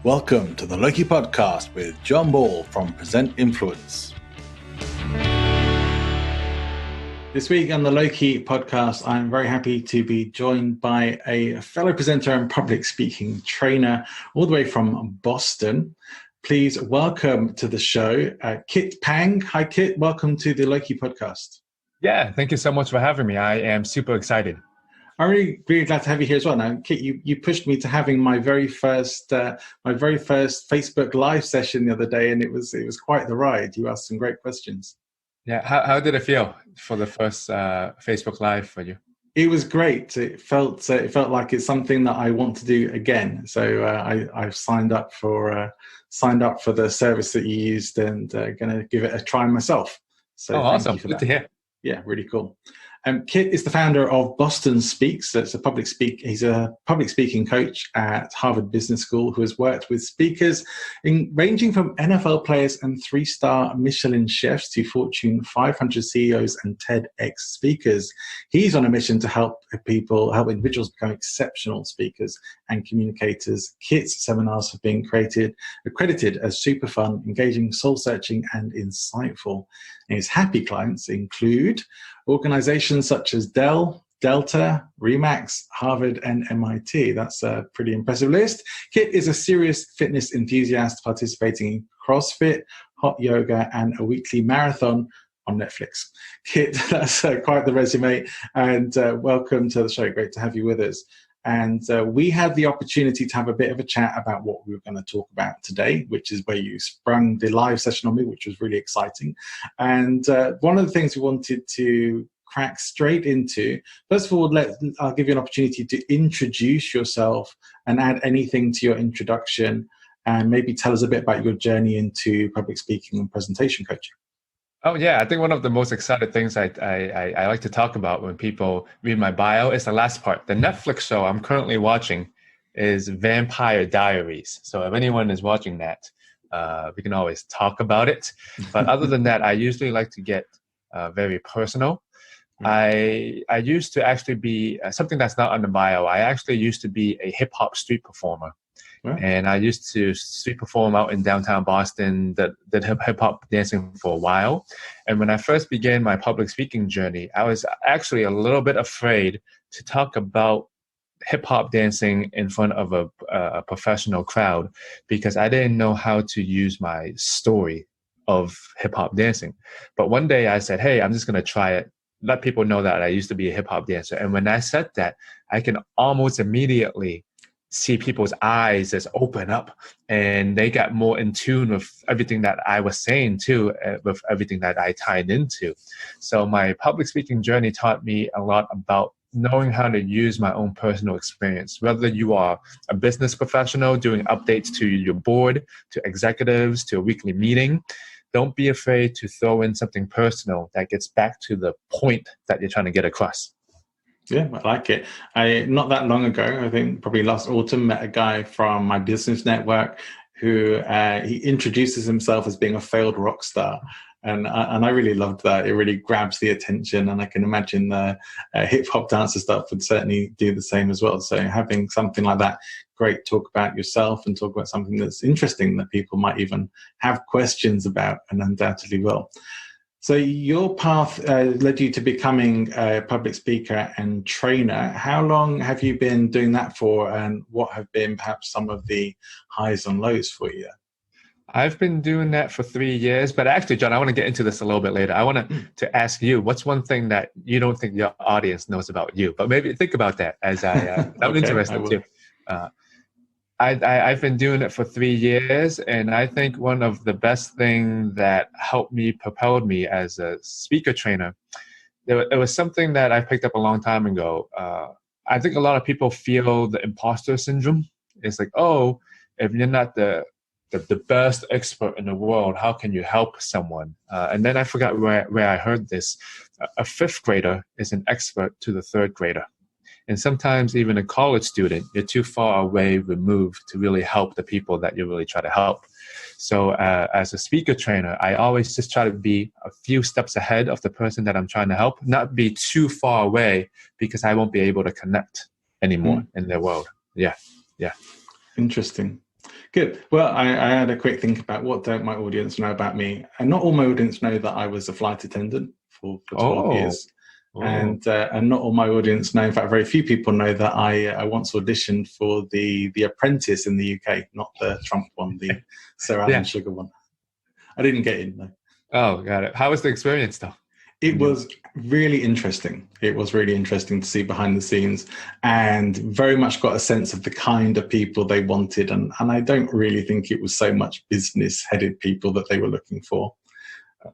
Welcome to the Loki Podcast with John Ball from Present Influence. This week on the Loki Podcast, I'm very happy to be joined by a fellow presenter and public speaking trainer all the way from Boston. Please welcome to the show, Kit Pang. Hi, Kit. Welcome to the Loki Podcast. Yeah, thank you so much for having me. I am super excited. I'm really glad to have you here as well. Now, Kit, you pushed me to having my very first Facebook Live session the other day, and it was quite the ride. You asked some great questions. Yeah, how did it feel for the first Facebook Live for you? It was great. It felt like it's something that I want to do again. So I've signed up for the service that you used, and going to give it a try myself. So awesome! Good to hear. Yeah, really cool. Kit is the founder of BostonSpeaks. So he's a public speaking coach at Harvard Business School who has worked with speakers ranging from NFL players and 3-star Michelin chefs to Fortune 500 CEOs and TEDx speakers. He's on a mission to help individuals become exceptional speakers and communicators. Kit's seminars have been accredited as super fun, engaging, soul-searching, and insightful. And his happy clients include organizations such as Dell, Delta, Remax, Harvard, and MIT. That's a pretty impressive list. Kit is a serious fitness enthusiast participating in CrossFit, hot yoga, and a weekly marathon on Netflix. Kit, that's quite the resume, and welcome to the show. Great to have you with us. And we had the opportunity to have a bit of a chat about what we were going to talk about today, which is where you sprung the live session on me, which was really exciting. And one of the things we wanted to crack straight into, first of all, I'll give you an opportunity to introduce yourself and add anything to your introduction, and maybe tell us a bit about your journey into public speaking and presentation coaching. Oh yeah, I think one of the most exciting things I like to talk about when people read my bio is the last part. The Netflix show I'm currently watching is Vampire Diaries. So if anyone is watching that, we can always talk about it. But other than that, I usually like to get very personal. I used to actually be something that's not on the bio. I actually used to be a hip hop street performer. And I used to street perform out in downtown Boston, did hip hop dancing for a while. And when I first began my public speaking journey, I was actually a little bit afraid to talk about hip hop dancing in front of a professional crowd because I didn't know how to use my story of hip hop dancing. But one day I said, hey, I'm just going to try it. Let people know that I used to be a hip hop dancer. And when I said that, I can almost immediately see people's eyes just open up, and they got more in tune with everything that I was saying too, with everything that I tied into. So my public speaking journey taught me a lot about knowing how to use my own personal experience, whether you are a business professional doing updates to your board, to executives, to a weekly meeting. Don't be afraid to throw in something personal that gets back to the point that you're trying to get across. Yeah, I like it. Not that long ago, I think probably last autumn, met a guy from my business network who he introduces himself as being a failed rock star. And I really loved that. It really grabs the attention, and I can imagine the hip hop dancer stuff would certainly do the same as well. So having something like that, great, talk about yourself and talk about something that's interesting that people might even have questions about, and undoubtedly will. So your path led you to becoming a public speaker and trainer. How long have you been doing that for, and what have been perhaps some of the highs and lows for you? I've been doing that for 3 years, but actually, John, I want to get into this a little bit later. I want to ask you, what's one thing that you don't think your audience knows about you? But maybe think about that as I'm okay, interested too. I've been doing it for 3 years, and I think one of the best things that propelled me as a speaker trainer, it was something that I picked up a long time ago. I think a lot of people feel the imposter syndrome. It's like, oh, if you're not the best expert in the world, how can you help someone? And then I forgot where I heard this. A 5th grader is an expert to the 3rd grader. And sometimes even a college student, you're too far away removed to really help the people that you really try to help. So as a speaker trainer, I always just try to be a few steps ahead of the person that I'm trying to help, not be too far away because I won't be able to connect anymore in their world. Yeah. Interesting. Good. Well, I had a quick think about what don't my audience know about me. And not all my audience know that I was a flight attendant for 12 Oh, years. oh, And not all my audience know, in fact, very few people know that I once auditioned for the Apprentice in the UK, not the Trump one, the Sir Alan yeah. Sugar one. I didn't get in, though. Oh, got it. How was the experience though? It was really interesting. It was really interesting to see behind the scenes, and very much got a sense of the kind of people they wanted. And I don't really think it was so much business-headed people that they were looking for.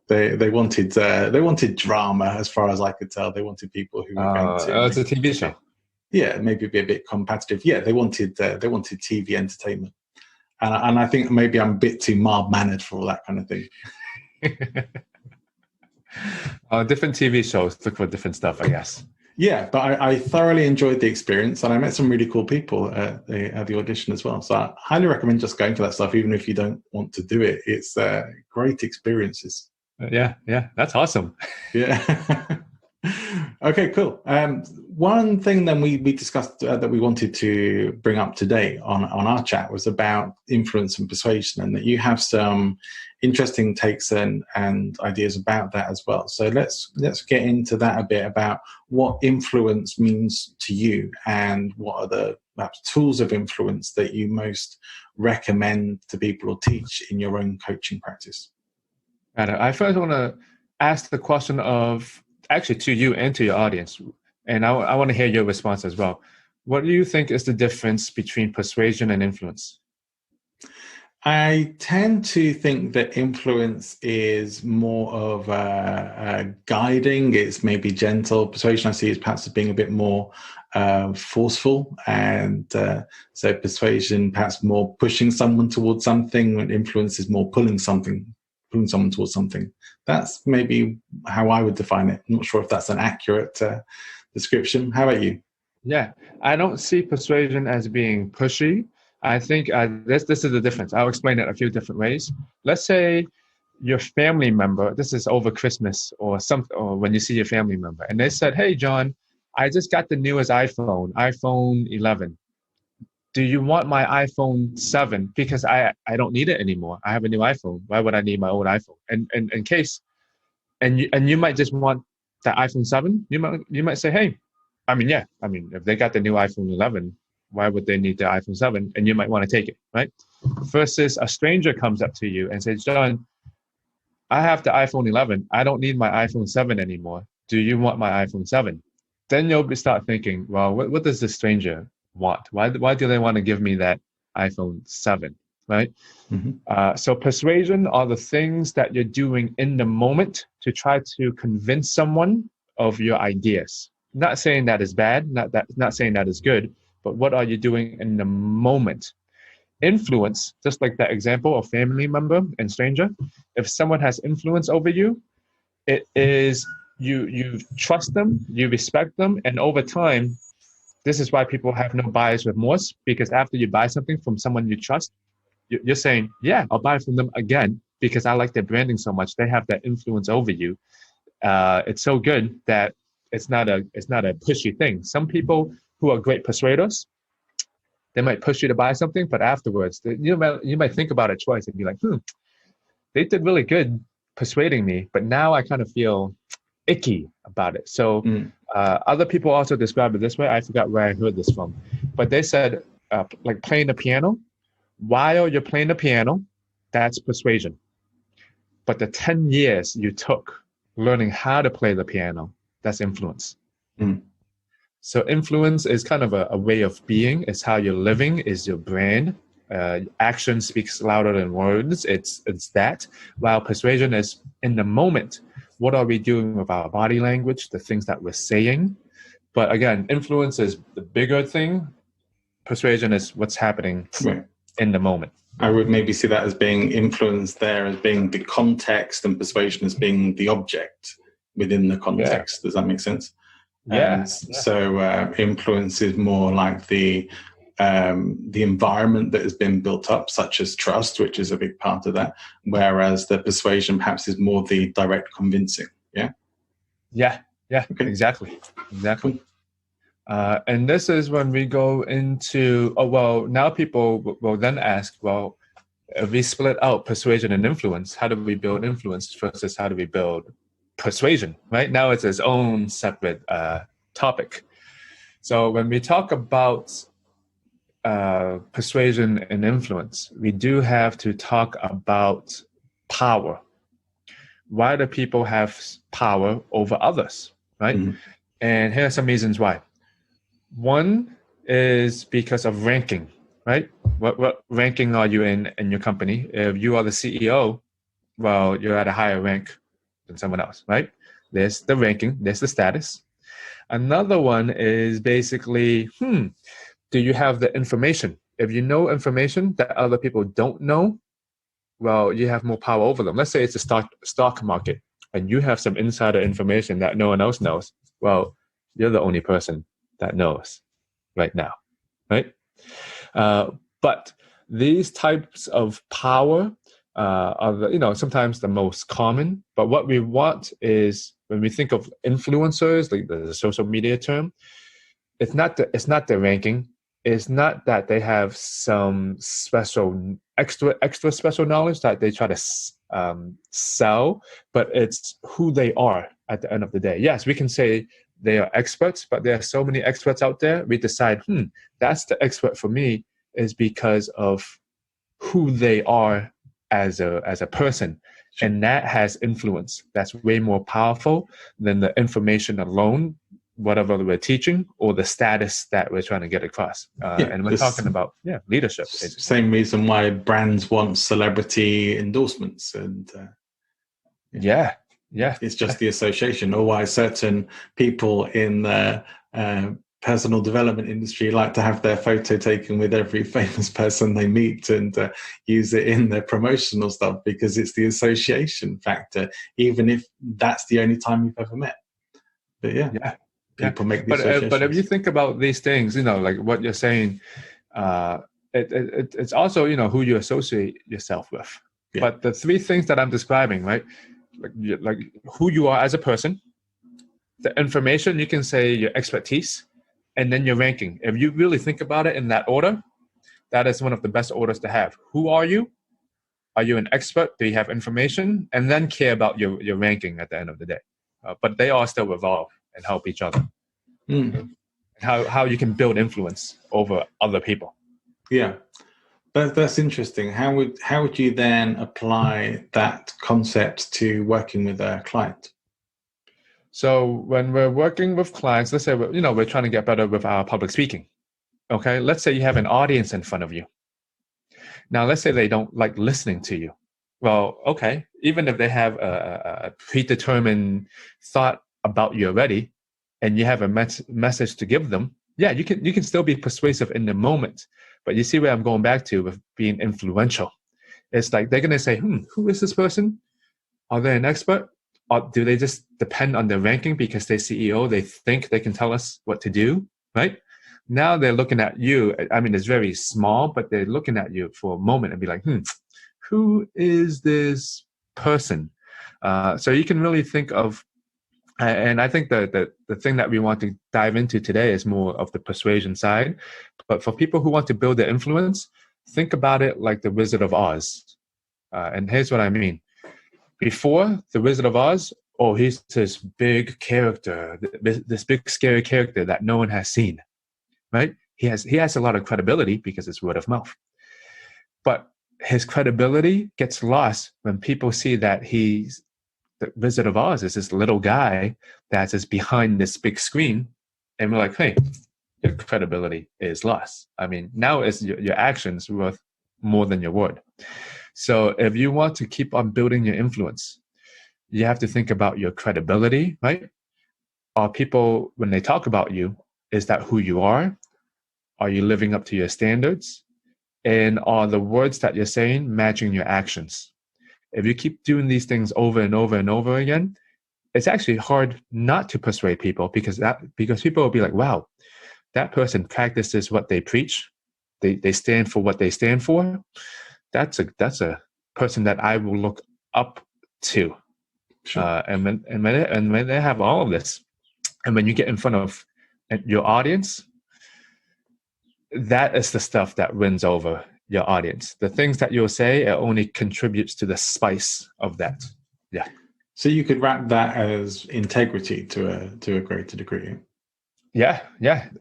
They wanted drama, as far as I could tell. They wanted people who were going to it's a TV show. maybe be a bit competitive. Yeah, they wanted TV entertainment, and I think maybe I'm a bit too mild-mannered for all that kind of thing. Different TV shows look for different stuff, I guess. Yeah, but I thoroughly enjoyed the experience, and I met some really cool people at the audition as well. So I highly recommend just going for that stuff, even if you don't want to do it. It's great experiences. Yeah, that's awesome. Yeah. Okay, cool. One thing then we discussed that we wanted to bring up today on our chat was about influence and persuasion, and that you have some interesting takes and ideas about that as well. So let's get into that a bit, about what influence means to you, and what are the perhaps tools of influence that you most recommend to people or teach in your own coaching practice. I first want to ask the question of, actually, to you and to your audience, and I want to hear your response as well. What do you think is the difference between persuasion and influence? I tend to think that influence is more of a guiding. It's maybe gentle. Persuasion I see as perhaps as being a bit more forceful, and so persuasion perhaps more pushing someone towards something, and influence is more pulling someone towards something. That's maybe how I would define it. I'm not sure if that's an accurate description. How about you? Yeah, I don't see persuasion as being pushy. I think this is the difference. I'll explain it a few different ways. Let's say your family member, this is over Christmas or something, or when you see your family member, and they said, "Hey, John, I just got the newest iPhone 11. Do you want my iPhone 7? Because I don't need it anymore. I have a new iPhone. Why would I need my old iPhone?" And in case, and you might just want the iPhone 7. You might say, "Hey, if they got the new iPhone 11, why would they need the iPhone 7?" And you might want to take it, right? Versus a stranger comes up to you and says, "John, I have the iPhone 11. I don't need my iPhone 7 anymore. Do you want my iPhone 7? Then you'll start thinking, well, what does this stranger want? Why do they want to give me that iPhone 7, right? Mm-hmm. So persuasion are the things that you're doing in the moment to try to convince someone of your ideas. Not saying that is bad, not saying that is good, but what are you doing in the moment? Influence, just like that example of family member and stranger, if someone has influence over you, it is you trust them, you respect them, and over time, this is why people have no buyer's remorse, because after you buy something from someone you trust, you're saying, yeah, I'll buy from them again because I like their branding so much. They have that influence over you. It's so good that it's not a pushy thing. Some people who are great persuaders, they might push you to buy something, but afterwards, you might think about it twice and be like, they did really good persuading me, but now I kind of feel icky about it. So other people also describe it this way. I forgot where I heard this from, but they said, like playing the piano, while you're playing the piano, that's persuasion. But the 10 years you took learning how to play the piano, that's influence. So influence is kind of a way of being. It's how you're living, is your brand. Action speaks louder than words. It's that. While persuasion is in the moment. What are we doing with our body language, the things that we're saying? But again, influence is the bigger thing. Persuasion is what's happening in the moment. I would maybe see that as being influence there as being the context, and persuasion as being the object within the context. Yeah. Does that make sense? Yeah. So influence is more like the environment that has been built up, such as trust, which is a big part of that. Whereas the persuasion perhaps is more the direct convincing. Yeah. Yeah. Okay. Exactly. Cool. And this is when we go into, oh, well, now people will then ask, well, if we split out persuasion and influence, how do we build influence versus how do we build persuasion, right? Now it's its own separate topic. So when we talk about persuasion and influence, we do have to talk about power. Why do people have power over others, right? Mm-hmm. And here are some reasons why. One is because of ranking, right? What ranking are you in your company? If you are the CEO, well, you're at a higher rank than someone else, right? There's the ranking, there's the status. Another one is basically, do you have the information? If you know information that other people don't know, well, you have more power over them. Let's say it's a stock market and you have some insider information that no one else knows. Well, you're the only person that knows right now, right? But these types of power are sometimes the most common. But what we want is, when we think of influencers, like the social media term, it's not the ranking. It's not that they have some special extra special knowledge that they try to sell, but it's who they are at the end of the day. Yes, we can say they are experts, but there are so many experts out there. We decide, that's the expert for me, is because of who they are as a person. Sure. And that has influence. That's way more powerful than the information alone, whatever we're teaching, or the status that we're trying to get across. And we're talking about leadership. Basically. Same reason why brands want celebrity endorsements, and it's just the association, or why certain people in the personal development industry like to have their photo taken with every famous person they meet and use it in their promotional stuff, because it's the association factor, even if that's the only time you've ever met. But people make these associations. But if you think about these things, like what you're saying, it's also who you associate yourself with. Yeah. But the three things that I'm describing, right, like who you are as a person, the information, you can say your expertise, and then your ranking. If you really think about it in that order, that is one of the best orders to have. Who are you? Are you an expert? Do you have information? And then care about your ranking at the end of the day. But they all still evolve and help each other. How you can build influence over other people. Yeah, that's interesting. How would you then apply that concept to working with a client? So when we're working with clients, let's say we're trying to get better with our public speaking. Okay, let's say you have an audience in front of you. Now, let's say they don't like listening to you. Well, okay, even if they have a predetermined thought about you already, and you have a message to give them, you can still be persuasive in the moment. But you see where I'm going back to with being influential. It's like they're going to say, who is this person? Are they an expert? Or do they just depend on their ranking because they're CEO? They think they can tell us what to do, right? Now they're looking at you. I mean, it's very small, but they're looking at you for a moment and be like, who is this person? So you can really think of, and I think the thing that we want to dive into today is more of the persuasion side. But for people who want to build their influence, think about it like the Wizard of Oz. And here's what I mean. Before the Wizard of Oz, he's this big character, this big scary character that no one has seen, right? He has a lot of credibility because it's word of mouth. But his credibility gets lost when people see that the Wizard of Oz is this little guy that's just behind this big screen, and we're like, hey, your credibility is lost. I mean, now is your actions worth more than your word. So if you want to keep on building your influence, you have to think about your credibility, right? Are people, when they talk about you, is that who you are? Are you living up to your standards? And are the words that you're saying matching your actions? If you keep doing these things over and over and over again, it's actually hard not to persuade people because people will be like, wow, that person practices what they preach. They stand for what they stand for. That's a person that I will look up to. Sure. And when they have all of this, and when you get in front of and your audience, that is the stuff that wins over your audience. The things that you'll say, it only contributes to the spice of that. Yeah. So you could wrap that as integrity to a greater degree. Yeah.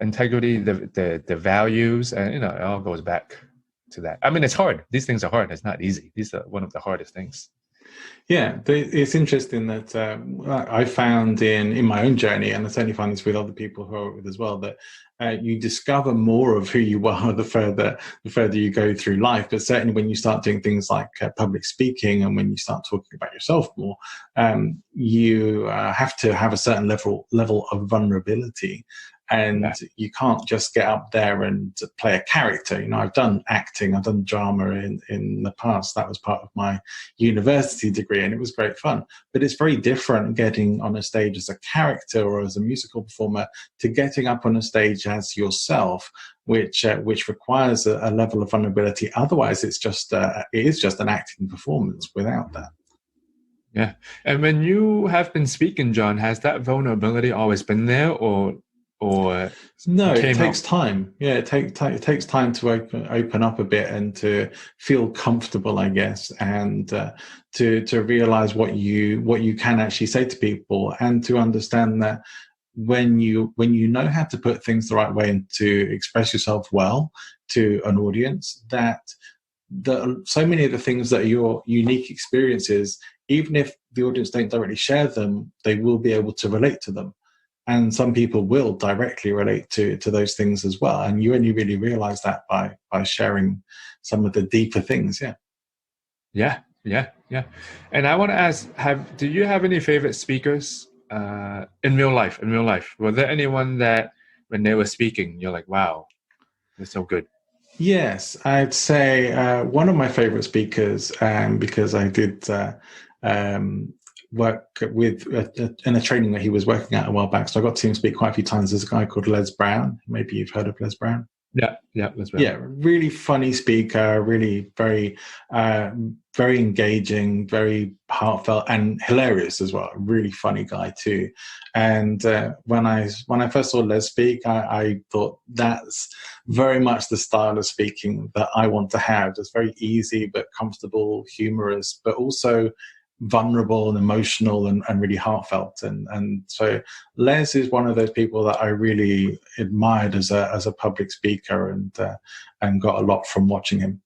Integrity, the values, and it all goes back to that. I mean, it's hard. These things are hard. It's not easy. These are one of the hardest things. Yeah, it's interesting that I found in my own journey, and I certainly find this with other people who are with as well, that you discover more of who you are the further you go through life. But certainly when you start doing things like public speaking, and when you start talking about yourself more, you have to have a certain level of vulnerability. And you can't just get up there and play a character. I've done acting, I've done drama in the past. That was part of my university degree, and it was great fun. But it's very different getting on a stage as a character or as a musical performer to getting up on a stage as yourself, which requires a level of vulnerability. Otherwise, it is just an acting performance without that. Yeah. And when you have been speaking, John, has that vulnerability always been there, or no, it takes time. Yeah, it takes time to open up a bit and to feel comfortable, I guess, and to realize what you can actually say to people, and to understand that when you know how to put things the right way and to express yourself well to an audience, that so many of the things that are your unique experiences, even if the audience don't directly share them, they will be able to relate to them. And some people will directly relate to those things as well. And you only really realize that by sharing some of the deeper things. Yeah. And I want to ask, do you have any favorite speakers in real life? Were there anyone that when they were speaking, you're like, wow, they're so good? Yes, I'd say one of my favorite speakers, because I did work with in a training that he was working at a while back. So I got to see him speak quite a few times. There's a guy called Les Brown. Maybe you've heard of Les Brown. Yeah, Les Brown. Yeah, really funny speaker, really very engaging, very heartfelt, and hilarious as well. Really funny guy too. And when I first saw Les speak, I thought that's very much the style of speaking that I want to have. It's very easy but comfortable, humorous, but also vulnerable and emotional and really heartfelt. And so Les is one of those people that I really admired as a public speaker, and got a lot from watching him.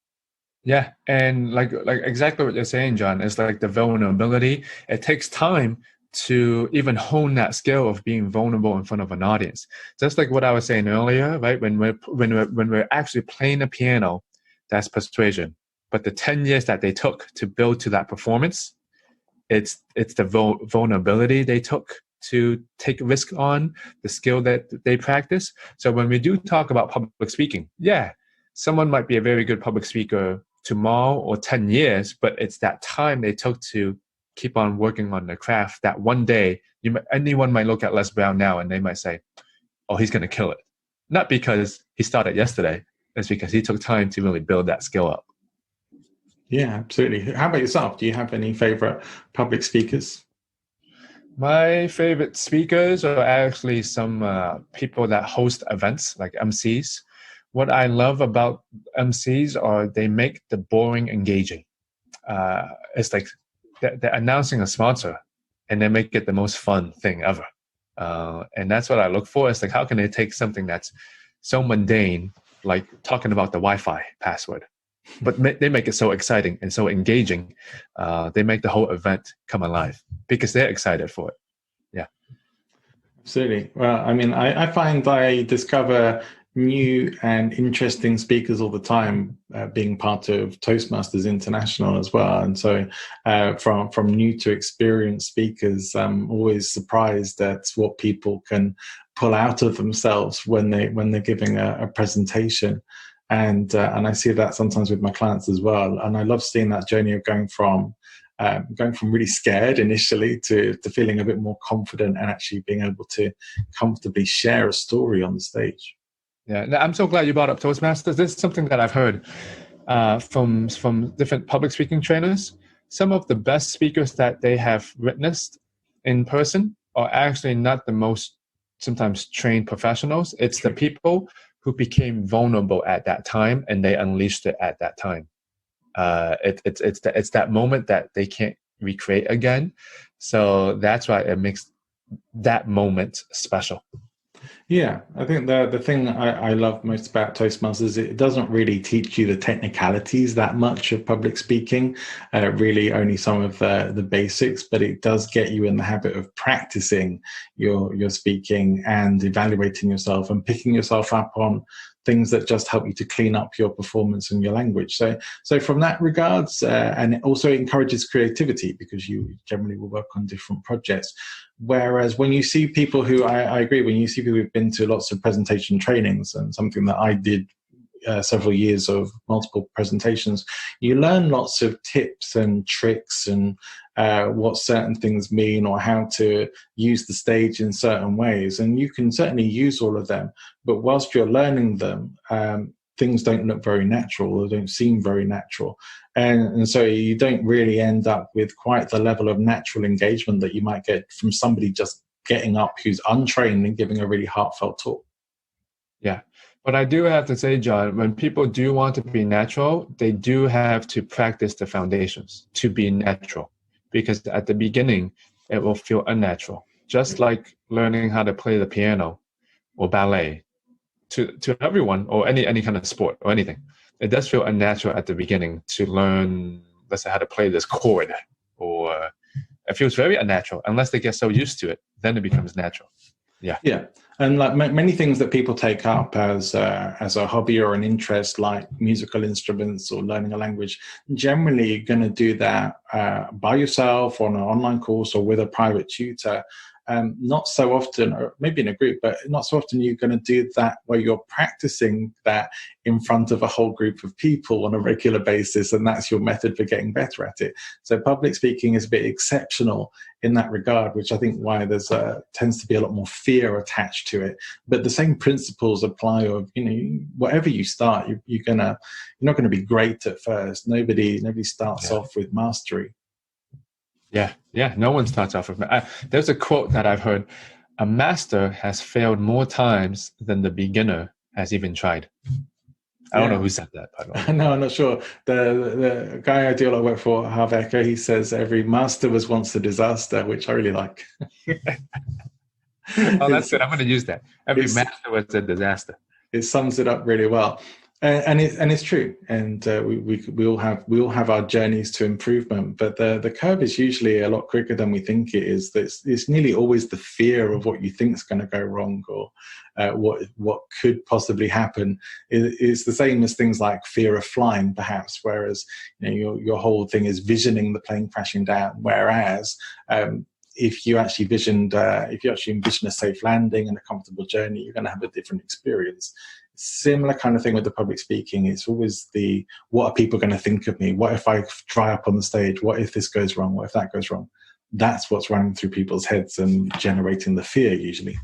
Yeah, and like exactly what you're saying, John, is like the vulnerability. It takes time to even hone that skill of being vulnerable in front of an audience. Just like what I was saying earlier, right? When we're actually playing a piano, that's persuasion. But the 10 years that they took to build to that performance, it's the vulnerability they took to take risk on, the skill that they practice. So when we do talk about public speaking, yeah, someone might be a very good public speaker tomorrow or 10 years, but it's that time they took to keep on working on their craft. That one day, anyone might look at Les Brown now and they might say, oh, he's going to kill it. Not because he started yesterday, it's because he took time to really build that skill up. Yeah, absolutely. How about yourself? Do you have any favorite public speakers? My favorite speakers are actually some people that host events, like MCs. What I love about MCs are they make the boring engaging. It's like they're announcing a sponsor, and they make it the most fun thing ever. And that's what I look for. It's like, how can they take something that's so mundane, like talking about the Wi-Fi password, but they make it so exciting and so engaging. They make the whole event come alive because they're excited for it. Yeah. Absolutely. Well, I mean, I find I discover new and interesting speakers all the time, being part of Toastmasters International as well. And so from new to experienced speakers, I'm always surprised at what people can pull out of themselves when they're giving a presentation. And I see that sometimes with my clients as well. And I love seeing that journey of going from really scared initially to feeling a bit more confident and actually being able to comfortably share a story on the stage. Yeah, I'm so glad you brought up Toastmasters. This is something that I've heard from different public speaking trainers. Some of the best speakers that they have witnessed in person are actually not the most sometimes trained professionals. It's the people who became vulnerable at that time and they unleashed it at that time. It's that moment that they can't recreate again. So that's why it makes that moment special. Yeah, I think the thing I love most about Toastmasters is it doesn't really teach you the technicalities that much of public speaking, really only some of the basics, but it does get you in the habit of practicing your speaking and evaluating yourself and picking yourself up on things that just help you to clean up your performance and your language. So from that regards, and it also encourages creativity because you generally will work on different projects. Whereas when you see people who, I agree, when you see people who've been to lots of presentation trainings, and something that I did several years of multiple presentations, you learn lots of tips and tricks and what certain things mean or how to use the stage in certain ways. And you can certainly use all of them, but whilst you're learning them, things don't look very natural or don't seem very natural. And so you don't really end up with quite the level of natural engagement that you might get from somebody just getting up who's untrained and giving a really heartfelt talk. Yeah. But I do have to say, John, when people do want to be natural, they do have to practice the foundations to be natural. Because at the beginning, it will feel unnatural. Just like learning how to play the piano or ballet. To everyone, or any kind of sport or anything, it does feel unnatural at the beginning to learn, let's say, how to play this chord, or it feels very unnatural unless they get so used to it. Then it becomes natural. Yeah, and like many things that people take up as a hobby or an interest, like musical instruments or learning a language, generally you're going to do that by yourself on an online course or with a private tutor. Not so often, or maybe in a group, but not so often you're going to do that where you're practicing that in front of a whole group of people on a regular basis, and that's your method for getting better at it. So public speaking is a bit exceptional in that regard, which I think why there's tends to be a lot more fear attached to it. But the same principles apply of, whatever you start, you're not going to be great at first. Nobody starts off with mastery. Yeah. No one starts off with. There's a quote that I've heard: "A master has failed more times than the beginner has even tried." I don't know who said that, by the way. No, I'm not sure. The guy I do a lot of work for, Harvecker, he says every master was once a disaster, which I really like. Oh, that's good. I'm going to use that. Every master was a disaster. It sums it up really well. And it's true, and we all have our journeys to improvement, but the curve is usually a lot quicker than we think it is. It's nearly always the fear of what you think is going to go wrong, or what could possibly happen. It's the same as things like fear of flying, perhaps. Whereas your whole thing is visioning the plane crashing down. Whereas if you actually envision a safe landing and a comfortable journey, you're going to have a different experience. Similar kind of thing with the public speaking. It's always what are people going to think of me? What if I dry up on the stage? What if this goes wrong? What if that goes wrong? That's what's running through people's heads and generating the fear usually.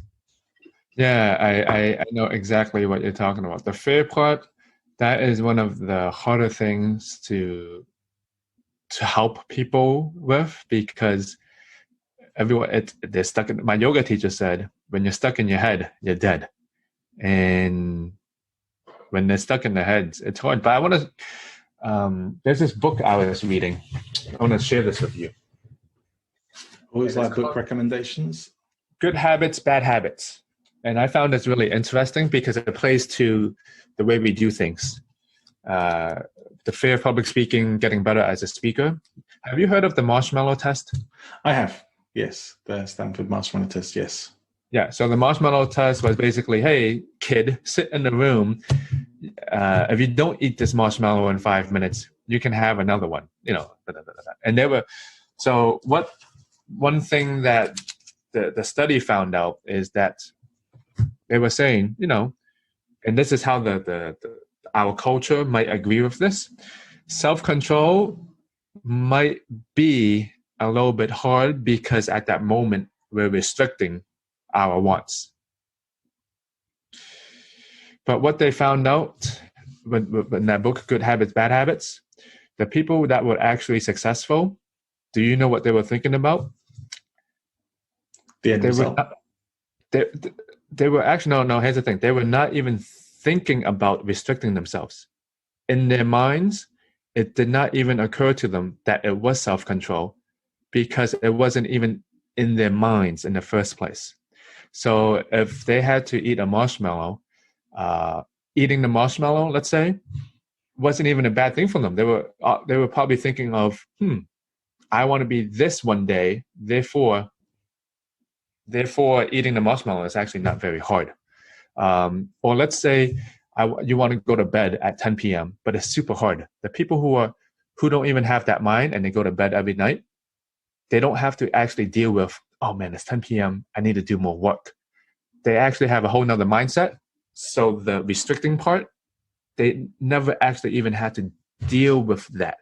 Yeah, I know exactly what you're talking about. The fear part, that is one of the harder things to help people with, because they're stuck in. My yoga teacher said, when you're stuck in your head, you're dead. And when they're stuck in their heads, it's hard. But I want to, there's this book I was reading. I want to share this with you. Always like book recommendations. Good Habits, Bad Habits. And I found this really interesting because it plays to the way we do things. The fear of public speaking, getting better as a speaker. Have you heard of the marshmallow test? I have, yes. The Stanford marshmallow test, yes. Yeah, so the marshmallow test was basically, hey, kid, sit in the room. If you don't eat this marshmallow in 5 minutes, you can have another one, And one thing that the study found out is that they were saying, and this is how our culture might agree with this, self-control might be a little bit hard because at that moment we're restricting our wants. But what they found out in that book, Good Habits, Bad Habits, the people that were actually successful, do you know what they were thinking about? The end result. they were actually, no, here's the thing. They were not even thinking about restricting themselves. In their minds, it did not even occur to them that it was self-control because it wasn't even in their minds in the first place. So if they had to eat a marshmallow, eating the marshmallow, let's say, wasn't even a bad thing for them. They were probably thinking of, I want to be this one day, therefore eating the marshmallow is actually not very hard. Or let's say you want to go to bed at 10 p.m., but it's super hard. The people who don't even have that mind and they go to bed every night, they don't have to actually deal with, oh man, it's 10 p.m. I need to do more work. They actually have a whole nother mindset. So the restricting part, they never actually even had to deal with that.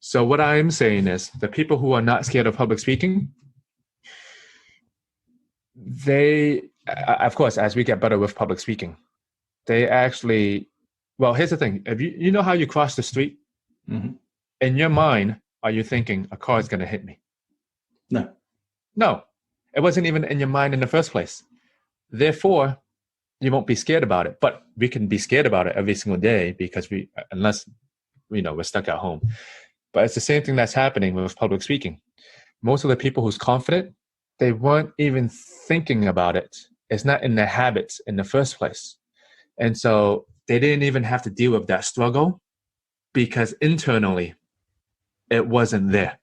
So what I'm saying is the people who are not scared of public speaking, they, of course, as we get better with public speaking, they actually, well, here's the thing. If you know how you cross the street, in your mind, are you thinking a car is going to hit me? No, it wasn't even in your mind in the first place. Therefore, you won't be scared about it. But we can be scared about it every single day because unless we're stuck at home. But it's the same thing that's happening with public speaking. Most of the people who's confident, they weren't even thinking about it. It's not in their habits in the first place. And so they didn't even have to deal with that struggle because internally it wasn't there.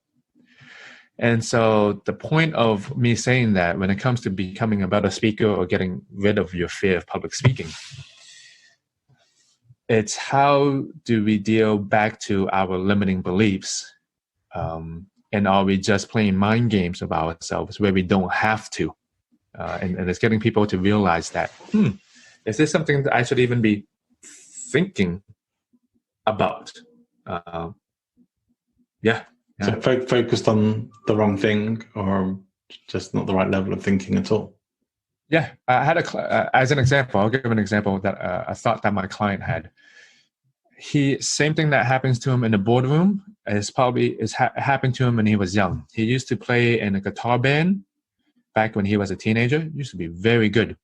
And so the point of me saying that when it comes to becoming a better speaker or getting rid of your fear of public speaking, it's how do we deal back to our limiting beliefs? And are we just playing mind games of ourselves where we don't have to? And it's getting people to realize that, is this something that I should even be thinking about? So focused on the wrong thing or just not the right level of thinking at all? Yeah, I had as an example, I'll give an example that a thought that my client had. Same thing that happens to him in the boardroom is happened to him when he was young. He used to play in a guitar band back when he was a teenager. He used to be very good.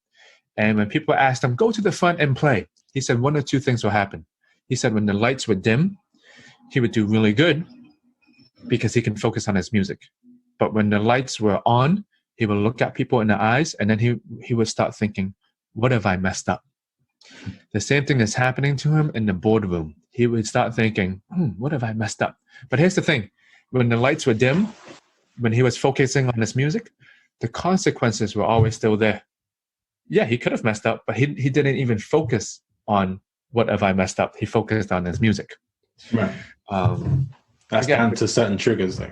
And when people asked him, go to the front and play, he said one or two things will happen. He said when the lights were dim, he would do really good because he can focus on his music. But when the lights were on, he would look at people in the eyes and then he would start thinking, what have I messed up? The same thing is happening to him in the boardroom. He would start thinking, what have I messed up? But here's the thing. When the lights were dim, when he was focusing on his music, the consequences were always still there. Yeah, he could have messed up, but he didn't even focus on what have I messed up. He focused on his music. Right. That's down to certain triggers, though.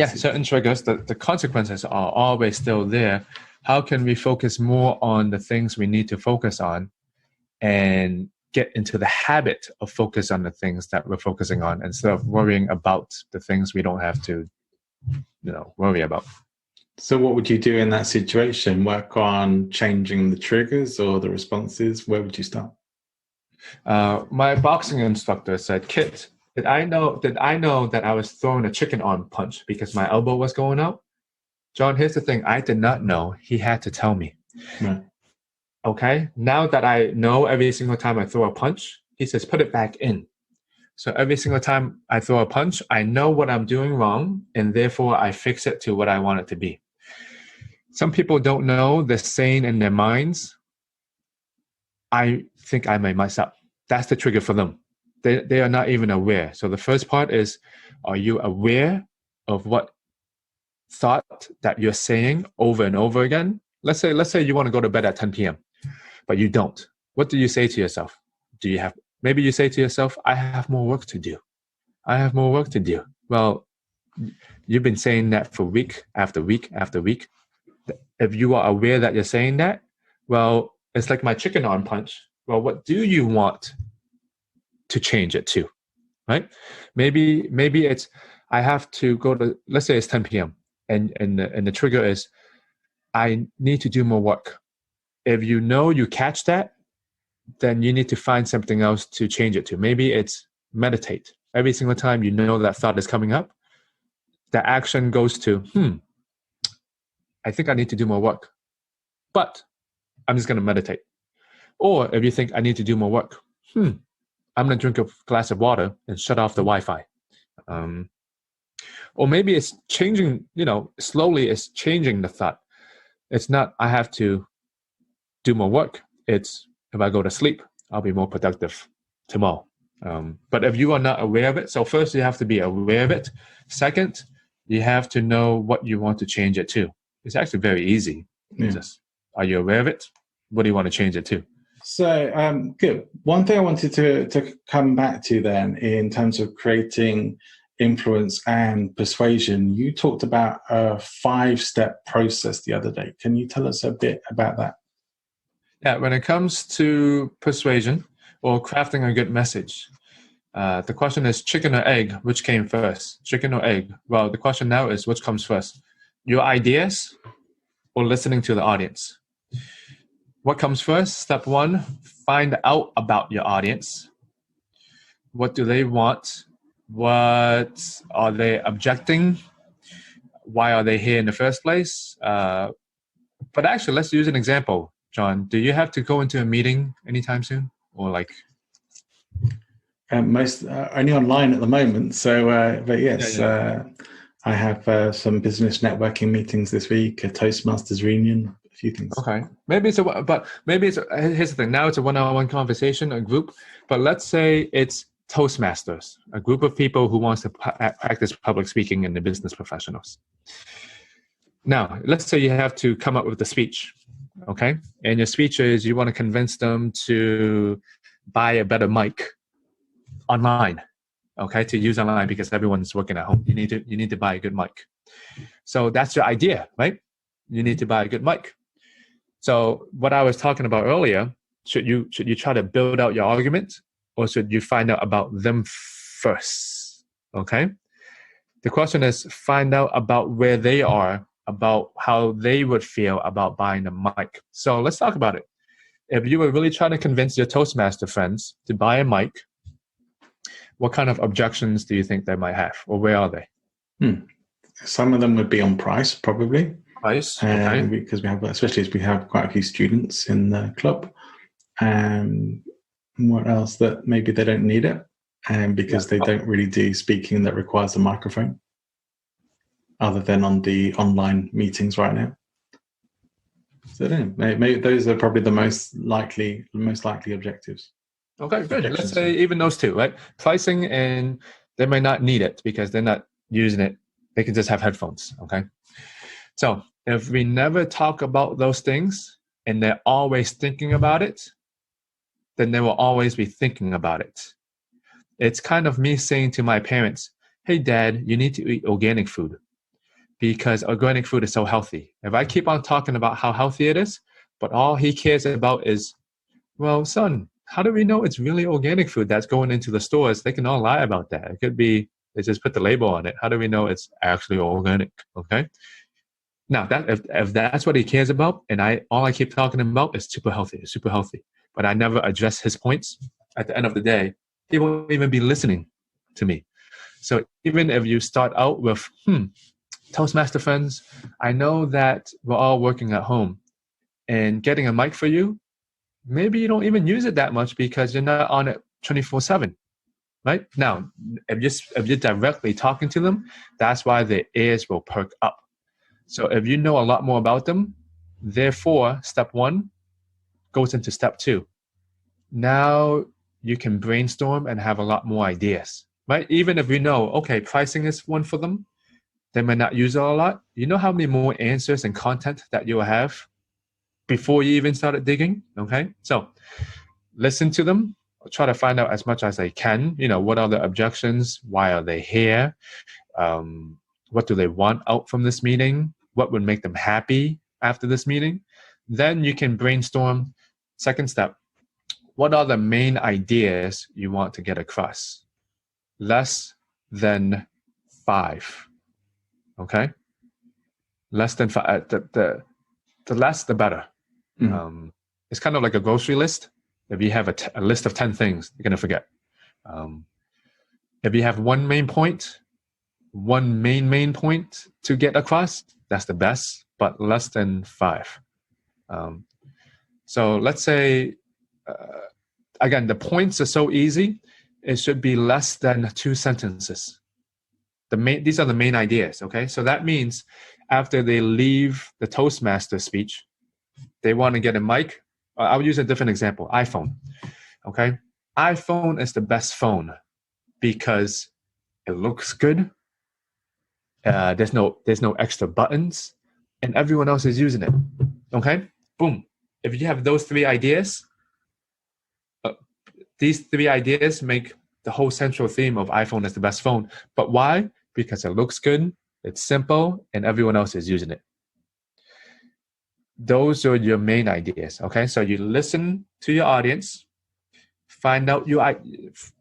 Certain triggers. The consequences are always still there. How can we focus more on the things we need to focus on and get into the habit of focus on the things that we're focusing on instead of worrying about the things we don't have to, worry about? So what would you do in that situation? Work on changing the triggers or the responses? Where would you start? My boxing instructor said, Kit, did I know that I was throwing a chicken arm punch because my elbow was going out? John, here's the thing. I did not know. He had to tell me. Right. Okay. Now that I know every single time I throw a punch, he says, put it back in. So every single time I throw a punch, I know what I'm doing wrong, and therefore I fix it to what I want it to be. Some people don't know they're saying in their minds, I think I may mess up. That's the trigger for them. They are not even aware. So the first part is, are you aware of what thought that you're saying over and over again? Let's say you want to go to bed at 10 p.m., but you don't. What do you say to yourself? Maybe you say to yourself, I have more work to do. I have more work to do. Well, you've been saying that for week after week after week. If you are aware that you're saying that, well, it's like my chicken arm punch. Well, what do you want to change it to, right? Maybe it's, I have to go to, let's say it's 10 p.m. and the trigger is, I need to do more work. If you catch that, then you need to find something else to change it to. Maybe it's meditate. Every single time that thought is coming up, the action goes to, I think I need to do more work. But I'm just going to meditate. Or if you think I need to do more work, I'm going to drink a glass of water and shut off the Wi-Fi. Or maybe it's changing, slowly it's changing the thought. It's not, I have to do more work. It's, if I go to sleep, I'll be more productive tomorrow. But if you are not aware of it, so first you have to be aware of it. Second, you have to know what you want to change it to. It's actually very easy. Just, are you aware of it? What do you want to change it to? So, good. One thing I wanted to come back to then, in terms of creating influence and persuasion, you talked about a 5-step process the other day. Can you tell us a bit about that? Yeah, when it comes to persuasion or crafting a good message, the question is chicken or egg, which came first? Chicken or egg? Well, the question now is which comes first? Your ideas or listening to the audience? What comes first? Step 1, find out about your audience. What do they want? What are they objecting? Why are they here in the first place? But actually, let's use an example. John, do you have to go into a meeting anytime soon? Or like... Most only online at the moment. So, but yes, I have some business networking meetings this week, a Toastmasters reunion, a few things. Okay, here's the thing. Now it's a one-on-one conversation, a group. But let's say it's Toastmasters, a group of people who wants to practice public speaking and the business professionals. Now, let's say you have to come up with a speech, okay? And your speech is you want to convince them to buy a better mic online, okay, to use online because everyone's working at home. You need to buy a good mic. So that's your idea, right? You need to buy a good mic. So what I was talking about earlier, should you try to build out your argument, or should you find out about them first? Okay. The question is, find out about where they are, about how they would feel about buying a mic. So let's talk about it. If you were really trying to convince your Toastmaster friends to buy a mic, what kind of objections do you think they might have, or where are they? Some of them would be on price, probably. Price, okay. Because especially as we have quite a few students in the club. What else? That maybe they don't need it, because they don't really do speaking that requires a microphone, other than on the online meetings right now. So maybe those are probably the most likely objectives. Okay, good. Let's say even those two, right? Pricing, and they might not need it because they're not using it. They can just have headphones, okay? So if we never talk about those things and they're always thinking about it, then they will always be thinking about it. It's kind of me saying to my parents, hey, Dad, you need to eat organic food because organic food is so healthy. If I keep on talking about how healthy it is, but all he cares about is, well, son, how do we know it's really organic food that's going into the stores? They can all lie about that. It could be they just put the label on it. How do we know it's actually organic? Okay. Now, if that's what he cares about, and all I keep talking about is super healthy, but I never address his points, at the end of the day, he won't even be listening to me. So even if you start out with, Toastmaster friends, I know that we're all working at home, and getting a mic for you, maybe you don't even use it that much because you're not on it 24/7, right? Now, if you're directly talking to them, that's why their ears will perk up. So if you know a lot more about them, therefore, step 1 goes into step 2. Now you can brainstorm and have a lot more ideas, right? Even if you know, okay, pricing is one for them, they might not use it a lot. You know how many more answers and content that you will have before you even started digging, okay? So listen to them. Try to find out as much as they can. What are the objections? Why are they here? What do they want out from this meeting? What would make them happy after this meeting? Then you can brainstorm. Second step, what are the main ideas you want to get across? Less than 5, okay? Less than 5. The less, the better. It's kind of like a grocery list. If you have a list of 10 things, you're going to forget. If you have one main point to get across, that's the best, but less than 5. So let's say, again, the points are so easy. It should be less than 2 sentences. These are the main ideas, okay? So that means after they leave the Toastmaster speech, they want to get a mic. I'll use a different example, iPhone, okay? iPhone is the best phone because it looks good. There's no extra buttons, and everyone else is using it, okay? Boom. If you have those 3 ideas, these 3 ideas make the whole central theme of iPhone as the best phone. But why? Because it looks good, it's simple, and everyone else is using it. Those are your main ideas, okay? So you listen to your audience,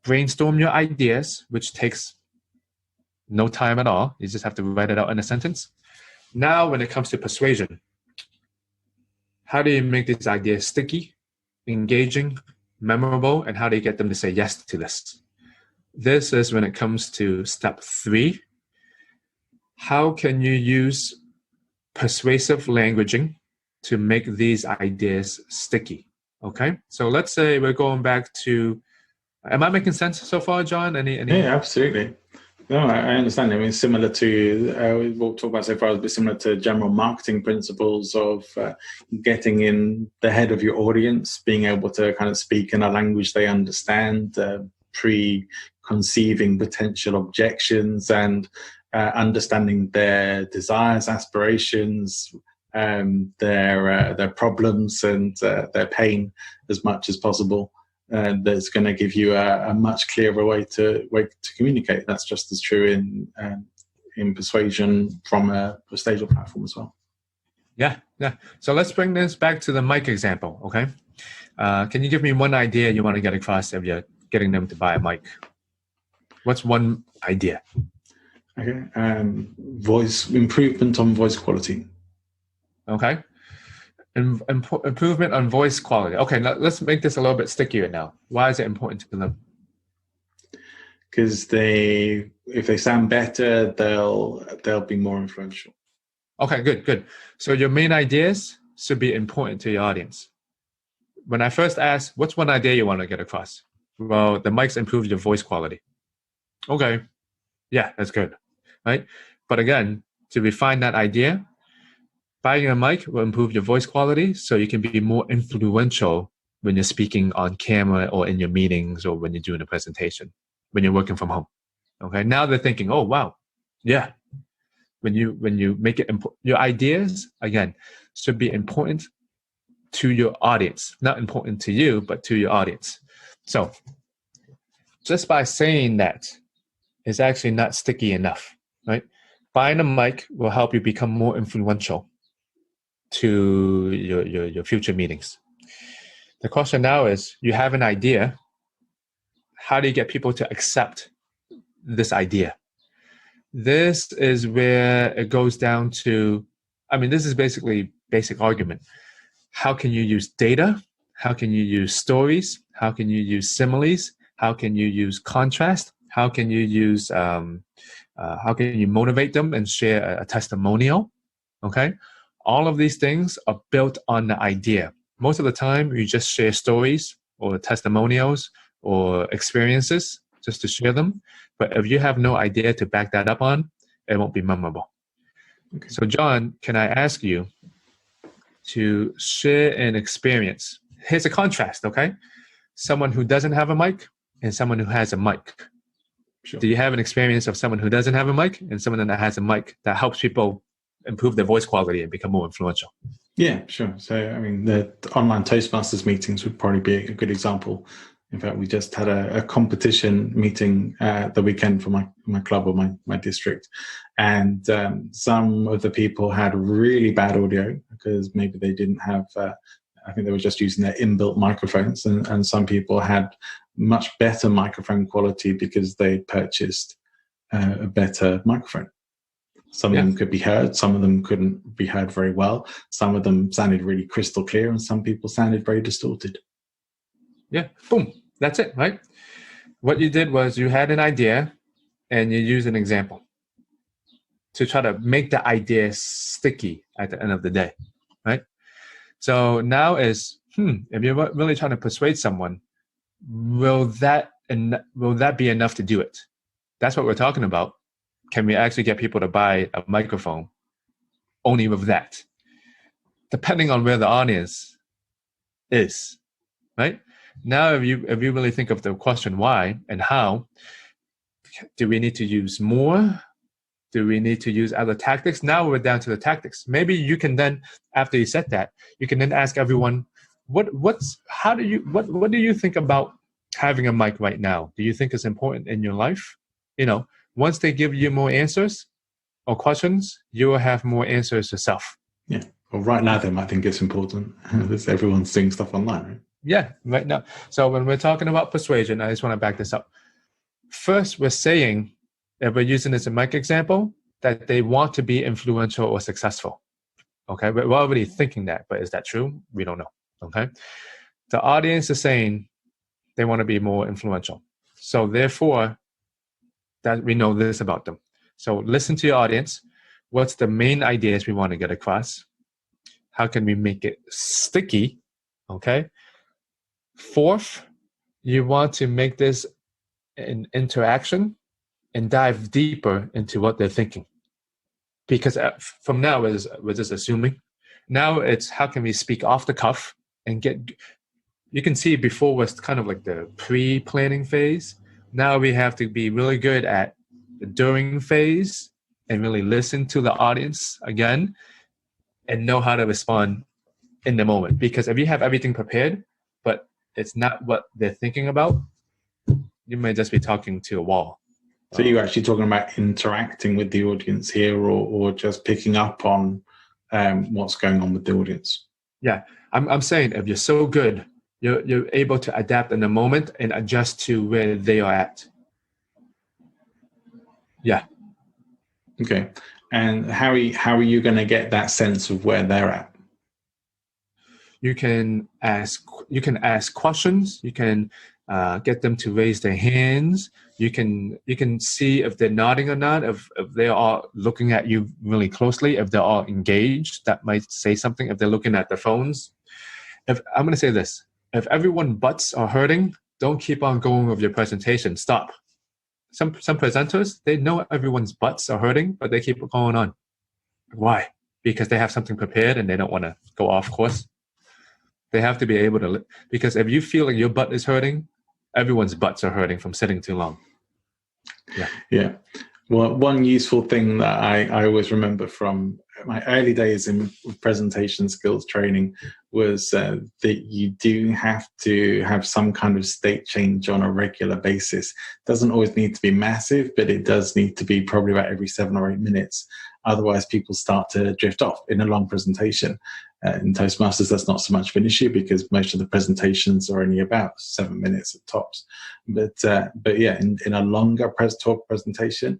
brainstorm your ideas, which takes no time at all. You just have to write it out in a sentence. Now, when it comes to persuasion, how do you make these ideas sticky, engaging, memorable, and how do you get them to say yes to this? This is when it comes to step 3. How can you use persuasive languaging to make these ideas sticky? Okay, so let's say we're going back to, am I making sense so far, John? Any? Yeah, absolutely. No, I understand. I mean, similar to, we'll talk about so far, but similar to general marketing principles of getting in the head of your audience, being able to kind of speak in a language they understand, preconceiving potential objections, and understanding their desires, aspirations, their problems, and their pain as much as possible. That's going to give you a much clearer way to communicate. That's just as true in persuasion from a stage or platform as well. Yeah. So let's bring this back to the mic example, okay? Can you give me one idea you want to get across if you're getting them to buy a mic? What's one idea? Okay. Improvement on voice quality. Okay. Improvement on voice quality. Okay, now let's make this a little bit stickier now. Why is it important to them? Because if they sound better, they'll be more influential. Okay, good. So your main ideas should be important to your audience. When I first asked, what's one idea you want to get across? Well, the mics improve your voice quality. Okay, yeah, that's good, right? But again, to refine that idea, buying a mic will improve your voice quality so you can be more influential when you're speaking on camera or in your meetings or when you're doing a presentation, when you're working from home. Okay, now they're thinking, oh, wow, yeah. When you make it, your ideas, again, should be important to your audience. Not important to you, but to your audience. So just by saying that is actually not sticky enough, right? Buying a mic will help you become more influential to your future meetings. The question now is, you have an idea. How do you get people to accept this idea? This is where it goes down to, this is basically basic argument. How can you use data? How can you use stories? How can you use similes? How can you use contrast? How can you use, how can you motivate them and share a testimonial? Okay. All of these things are built on the idea. Most of the time, you just share stories or testimonials or experiences just to share them. But if you have no idea to back that up on, it won't be memorable. Okay. So, John, can I ask you to share an experience? Here's a contrast, okay? Someone who doesn't have a mic and someone who has a mic. Sure. Do you have an experience of someone who doesn't have a mic and someone that has a mic that helps people improve their voice quality and become more influential? Yeah, sure. So, the online Toastmasters meetings would probably be a good example. In fact, we just had a competition meeting the weekend for my club or my district. And some of the people had really bad audio because maybe they didn't have, I think they were just using their inbuilt microphones. And some people had much better microphone quality because they purchased a better microphone. Some of them could be heard. Some of them couldn't be heard very well. Some of them sounded really crystal clear, and some people sounded very distorted. Yeah, boom. That's it, right? What you did was you had an idea and you used an example to try to make the idea sticky at the end of the day, right? So now is, if you're really trying to persuade someone, will that be enough to do it? That's what we're talking about. Can we actually get people to buy a microphone only with that? Depending on where the audience is, right? Now, if you really think of the question why and how, do we need to use more? Do we need to use other tactics? Now we're down to the tactics. Maybe you can then, after you said that, you can then ask everyone, what do you think about having a mic right now? Do you think it's important in your life? Once they give you more answers or questions, you will have more answers yourself. Yeah. Well, right now they might think it's important. Everyone's doing stuff online, right? Yeah, right now. So when we're talking about persuasion, I just want to back this up. First, we're saying, if we're using this as a mic example, that they want to be influential or successful. Okay, we're already thinking that, but is that true? We don't know. Okay, the audience is saying they want to be more influential. So therefore, that we know this about them. So listen to your audience. What's the main ideas we want to get across? How can we make it sticky? Okay. Fourth, you want to make this an interaction and dive deeper into what they're thinking. Because from now, we're just assuming. Now it's how can we speak off the cuff and you can see before was kind of like the pre-planning phase. Now we have to be really good at the during phase and really listen to the audience again and know how to respond in the moment. Because if you have everything prepared, but it's not what they're thinking about, you may just be talking to a wall. So you're actually talking about interacting with the audience here or just picking up on what's going on with the audience? Yeah, I'm saying if you're so good, you're able to adapt in the moment and adjust to where they are at. Yeah. Okay. And how are you going to get that sense of where they're at? You can ask questions. You can get them to raise their hands. You can see if they're nodding or not. If they are looking at you really closely. If they're all engaged, that might say something. If they're looking at their phones. If I'm going to say this, if everyone's butts are hurting, don't keep on going with your presentation. Stop. Some presenters, they know everyone's butts are hurting, but they keep going on. Why? Because they have something prepared and they don't want to go off course. They have to be able to, because if you feel like your butt is hurting, everyone's butts are hurting from sitting too long. Yeah. Well, one useful thing that I always remember from my early days in presentation skills training was that you do have to have some kind of state change on a regular basis. Doesn't always need to be massive, but it does need to be probably about every 7 or 8 minutes. Otherwise, people start to drift off in a long presentation. In Toastmasters, that's not so much of an issue because most of the presentations are only about 7 minutes at tops. But yeah, in a longer talk presentation,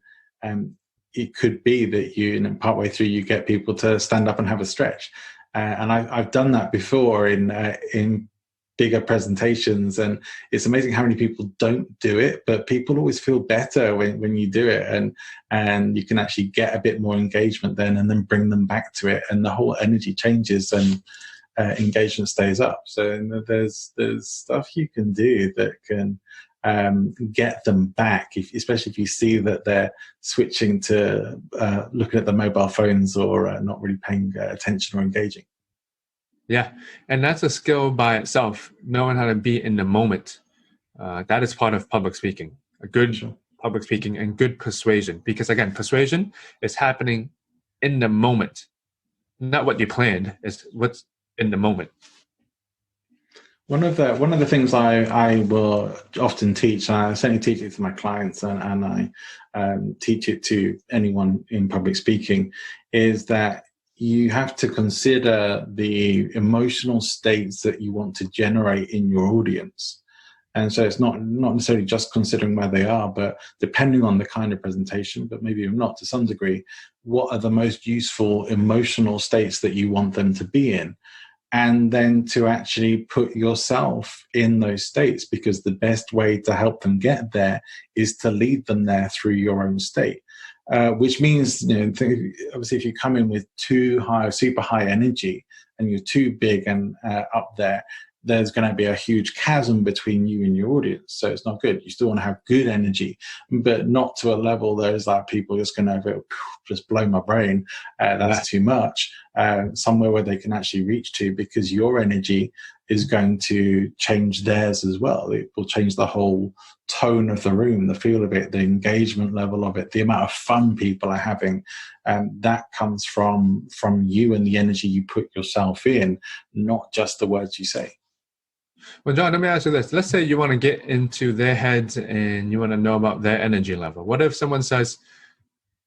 it could be that partway through you get people to stand up and have a stretch. And I've done that before in bigger presentations, and it's amazing how many people don't do it, but people always feel better when you do it, and you can actually get a bit more engagement then and then bring them back to it, and the whole energy changes and engagement stays up. So there's stuff you can do that can get them back, especially if you see that they're switching to looking at the mobile phones or not really paying attention or engaging. Yeah, and that's a skill by itself, knowing how to be in the moment. That is part of public speaking, a good public speaking and good persuasion. Because again, persuasion is happening in the moment, not what you planned, it's what's in the moment. One of the things I will often teach, and I certainly teach it to my clients, and I teach it to anyone in public speaking, is that you have to consider the emotional states that you want to generate in your audience. And so it's not necessarily just considering where they are, but depending on the kind of presentation, but maybe not to some degree, what are the most useful emotional states that you want them to be in? And then to actually put yourself in those states, because the best way to help them get there is to lead them there through your own state. Which means, obviously, if you come in with too high, super high energy, and you're too big and up there, there's going to be a huge chasm between you and your audience. So it's not good. You still want to have good energy, but not to a level there's like people just going to just blow my brain. That's too much. Somewhere where they can actually reach to, because your energy is going to change theirs as well. It will change the whole tone of the room, the feel of it, the engagement level of it, the amount of fun people are having. That comes from you and the energy you put yourself in, not just the words you say. Well, John, let me ask you this. Let's say you want to get into their heads and you want to know about their energy level. What if someone says,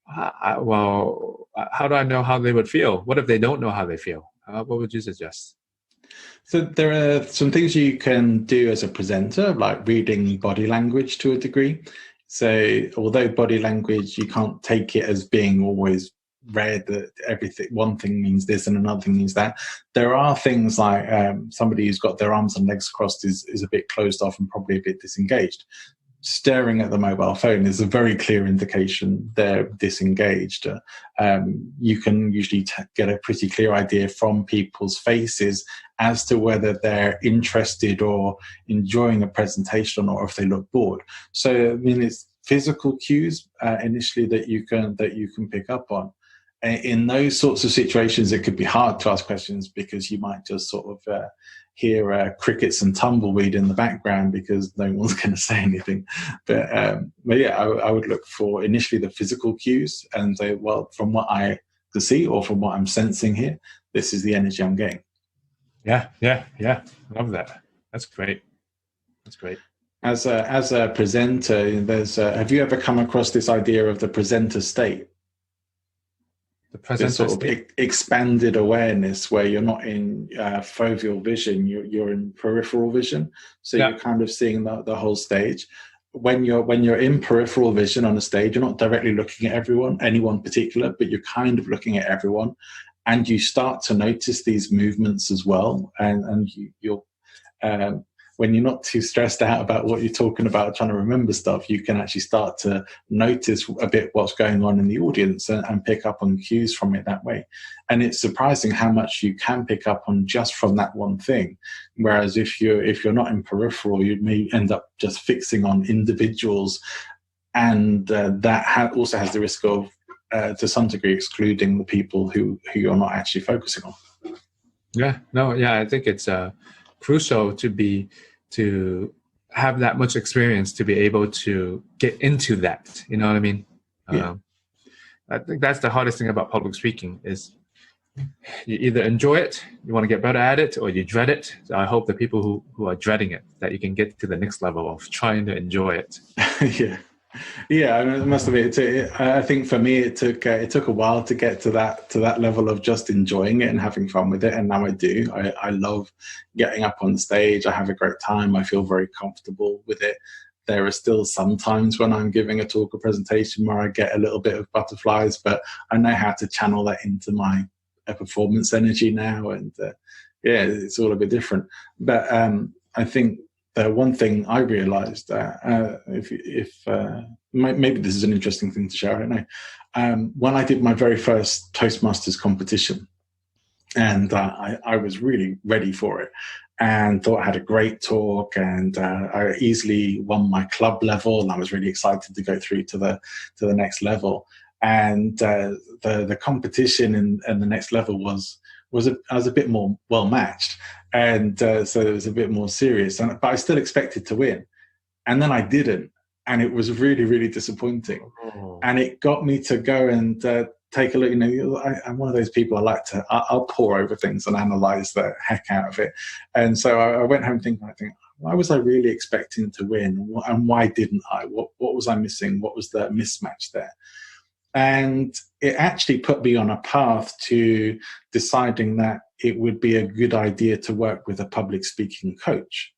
well, how do I know how they would feel? What if they don't know how they feel? What would you suggest? So there are some things you can do as a presenter, like reading body language to a degree. So although body language, you can't take it as being always read that everything, one thing means this and another thing means that. There are things like somebody who's got their arms and legs crossed is a bit closed off and probably a bit disengaged. Staring at the mobile phone is a very clear indication they're disengaged. You can usually get a pretty clear idea from people's faces as to whether they're interested or enjoying a presentation or if they look bored. So, I mean, it's physical cues initially that you can pick up on. In those sorts of situations, it could be hard to ask questions because you might just sort of hear crickets and tumbleweed in the background because no one's going to say anything. But yeah, I would look for initially the physical cues and say, well, from what I can see or from what I'm sensing here, this is the energy I'm getting. Yeah. Love that. That's great. As a presenter, have you ever come across this idea of the presenter state? The presenter sort state. of expanded awareness where you're not in foveal vision, you're in peripheral vision. So you're kind of seeing the whole stage. When you're in peripheral vision on a stage, you're not directly looking at anyone particular, but you're kind of looking at everyone, and you start to notice these movements as well. And you'll when you're not too stressed out about what you're talking about, trying to remember stuff, you can actually start to notice a bit what's going on in the audience and pick up on cues from it that way. And it's surprising how much you can pick up on just from that one thing. Whereas if you're not in peripheral, you may end up just fixing on individuals, and that also has the risk of, to some degree, excluding the people who you're not actually focusing on. I think it's crucial to have that much experience to be able to get into that. You know what I mean? Yeah. I think that's the hardest thing about public speaking is you either enjoy it, you want to get better at it, or you dread it. So I hope the people who are dreading it, that you can get to the next level of trying to enjoy it. Yeah, I mean, it must have been. I think for me, it took a while to get to that level of just enjoying it and having fun with it. And now I do. I love getting up on stage. I have a great time. I feel very comfortable with it. There are still some times when I'm giving a talk or presentation where I get a little bit of butterflies, but I know how to channel that into my performance energy now. And it's all a bit different. But I think the one thing I realized maybe this is an interesting thing to share, I don't know. When I did my very first Toastmasters competition, and I was really ready for it and thought I had a great talk, and I easily won my club level, and I was really excited to go through to the next level. And the competition and the next level I was a bit more well matched, and so it was a bit more serious. But I still expected to win, and then I didn't, and it was really, really disappointing. Oh. And it got me to go and take a look. You know, I'm one of those people. I'll pore over things and analyze the heck out of it. And so I went home thinking, why was I really expecting to win, and why didn't I? What was I missing? What was the mismatch there? And it actually put me on a path to deciding that it would be a good idea to work with a public speaking coach,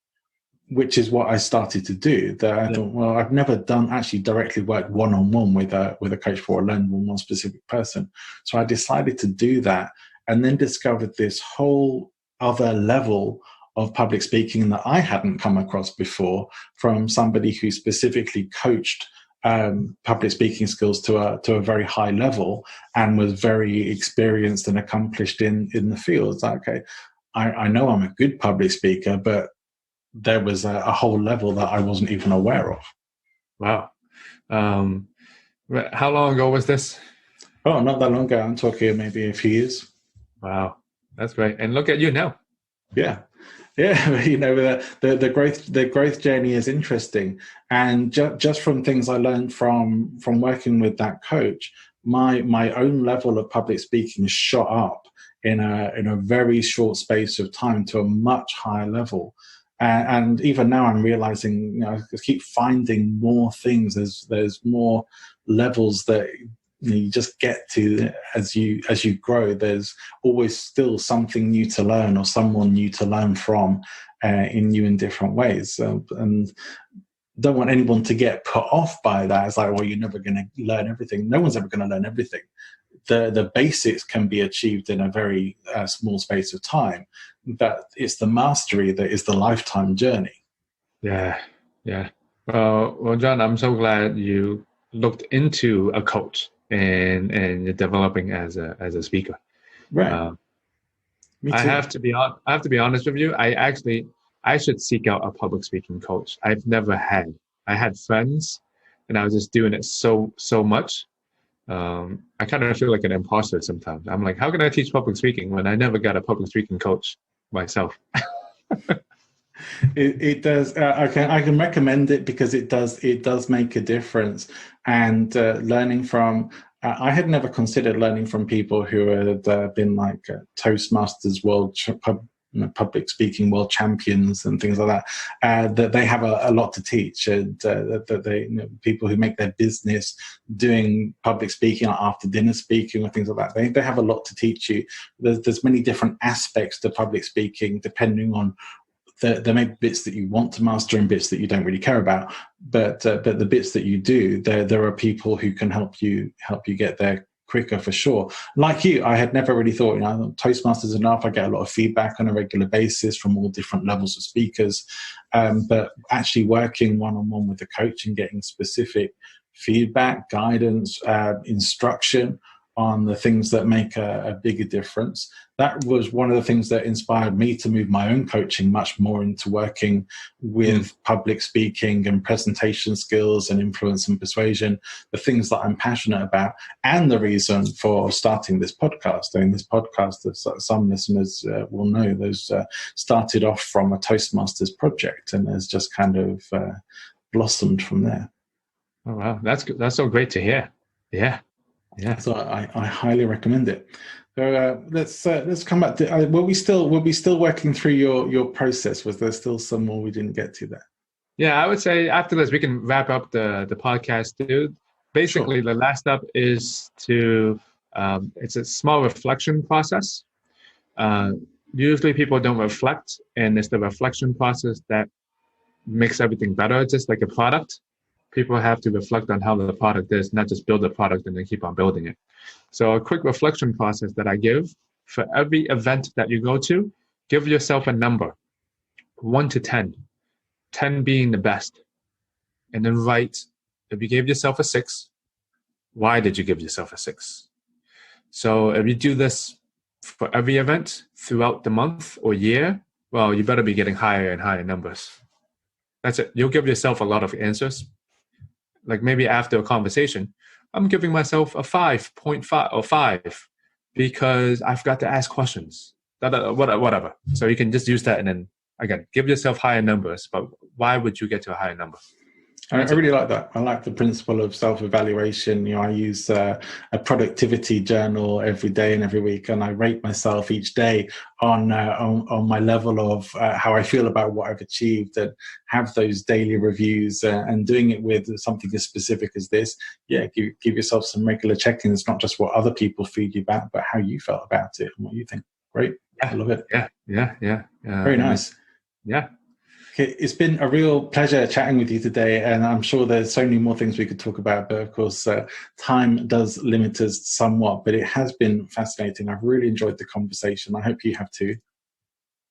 which is what I started to do. That I thought, well, I've never actually directly worked one-on-one with a coach for or learned from one specific person. So I decided to do that, and then discovered this whole other level of public speaking that I hadn't come across before from somebody who specifically coached public speaking skills to a very high level and was very experienced and accomplished in the field. It's like, okay, I know I'm a good public speaker, but there was a whole level that I wasn't even aware of. Wow. How long ago was this? Oh, not that long ago. I'm talking maybe a few years. Wow, that's great. And look at you now. Yeah. Yeah, the growth journey is interesting, and just from things I learned from working with that coach, my own level of public speaking shot up in a very short space of time to a much higher level. And even now, I'm realizing, I keep finding more things. There's more levels that you just get to as you grow. There's always still something new to learn or someone new to learn from in new and different ways, and don't want anyone to get put off by that. It's like, well, you're never going to learn everything. No one's ever going to learn everything. The basics can be achieved in a very small space of time, but it's the mastery that is the lifetime journey. Yeah. Well, John, I'm so glad you looked into a coach and you're developing as a speaker. Right. Me too. I have to be honest with you. I should seek out a public speaking coach. I've never had. I had friends, and I was just doing it so much. I kind of feel like an imposter sometimes. I'm like, how can I teach public speaking when I never got a public speaking coach myself? It does. I can recommend it because it does make a difference. And learning from, I had never considered learning from people who had been like Toastmasters public speaking world champions and things like that. That they have a lot to teach, and that they, people who make their business doing public speaking, like after dinner speaking or things like that. They have a lot to teach you. There's many different aspects to public speaking depending on. There may be bits that you want to master and bits that you don't really care about, but the bits that you do, there are people who can help you get there quicker, for sure. Like you, I had never really thought, Toastmasters enough. I get a lot of feedback on a regular basis from all different levels of speakers, but actually working one-on-one with the coach and getting specific feedback, guidance, instruction on the things that make a bigger difference. That was one of the things that inspired me to move my own coaching much more into working with public speaking and presentation skills and influence and persuasion, the things that I'm passionate about, and the reason for starting this podcast. I mean, this podcast, as some listeners will know, those started off from a Toastmasters project and has just kind of blossomed from there. Oh, wow. That's so great to hear. Yeah. So I highly recommend it. So let's come back to. Were we still working through your process? Was there still some more we didn't get to there? Yeah, I would say after this we can wrap up the podcast, dude. Basically, sure. The last step is to it's a small reflection process. Usually people don't reflect, and it's the reflection process that makes everything better. It's just like a product. People have to reflect on how the product is, not just build the product and then keep on building it. So a quick reflection process that I give for every event that you go to, give yourself a number, 1 to 10, 10 being the best. And then write, if you gave yourself a 6, why did you give yourself a 6? So if you do this for every event throughout the month or year, well, you better be getting higher and higher numbers. That's it. You'll give yourself a lot of answers. Like maybe after a conversation, I'm giving myself a 5.5 or 5 because I forgot to ask questions, whatever. So you can just use that and then, again, give yourself higher numbers, but why would you get to a higher number? I really like that. I like the principle of self-evaluation. I use a productivity journal every day and every week, and I rate myself each day on my level of how I feel about what I've achieved, and have those daily reviews, and doing it with something as specific as this. Yeah, give yourself some regular check-ins, not just what other people feed you back, but how you felt about it and what you think. Great. Yeah. I love it. Yeah. Very nice. Yeah. Okay, it's been a real pleasure chatting with you today, and I'm sure there's so many more things we could talk about, but of course time does limit us somewhat, but it has been fascinating. I've really enjoyed the conversation. I hope you have too.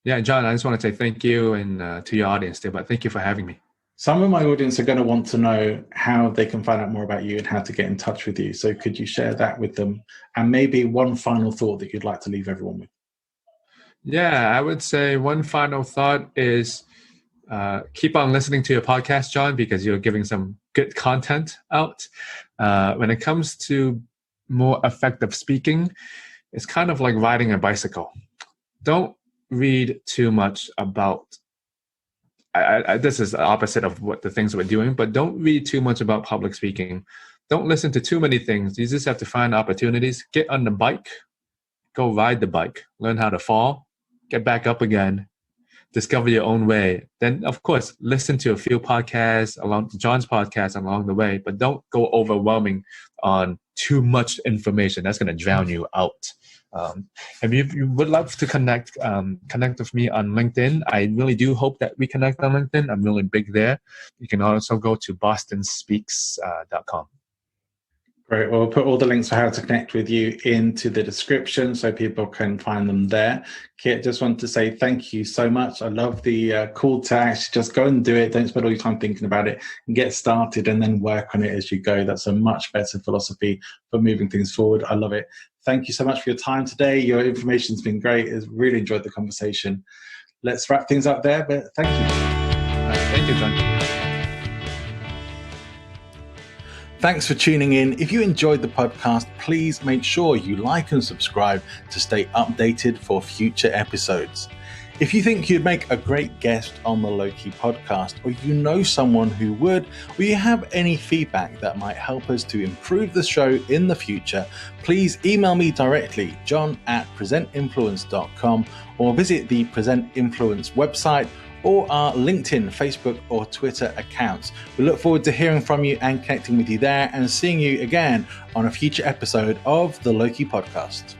Yeah, John, I just want to say thank you and to your audience there, but thank you for having me. Some of my audience are going to want to know how they can find out more about you and how to get in touch with you. So could you share that with them? And maybe one final thought that you'd like to leave everyone with? Yeah, I would say one final thought is keep on listening to your podcast, John, because you're giving some good content out. When it comes to more effective speaking, it's kind of like riding a bicycle. Don't read too much about this is the opposite of what the things we're doing, but don't read too much about public speaking. Don't listen to too many things. You just have to find opportunities. Get on the bike, go ride the bike, learn how to fall, get back up again, discover your own way. Then, of course, listen to a few podcasts along John's podcast along the way, but don't go overwhelming on too much information. That's going to drown you out. If you would love to connect with me on LinkedIn, I really do hope that we connect on LinkedIn. I'm really big there. You can also go to BostonSpeaks.com. Great. Well, we'll put all the links for how to connect with you into the description so people can find them there. Kit, just want to say thank you so much. I love the call to actually just go and do it. Don't spend all your time thinking about it and get started and then work on it as you go. That's a much better philosophy for moving things forward. I love it. Thank you so much for your time today. Your information's been great. I've really enjoyed the conversation. Let's wrap things up there, but thank you. Thank you, John. Thanks for tuning in. If you enjoyed the podcast, please make sure you like and subscribe to stay updated for future episodes. If you think you'd make a great guest on the Low-Key podcast, or you know someone who would, or you have any feedback that might help us to improve the show in the future, please email me directly, john@presentinfluence.com, or visit the Present Influence website or our LinkedIn, Facebook, or Twitter accounts. We look forward to hearing from you and connecting with you there and seeing you again on a future episode of the Low-Key podcast.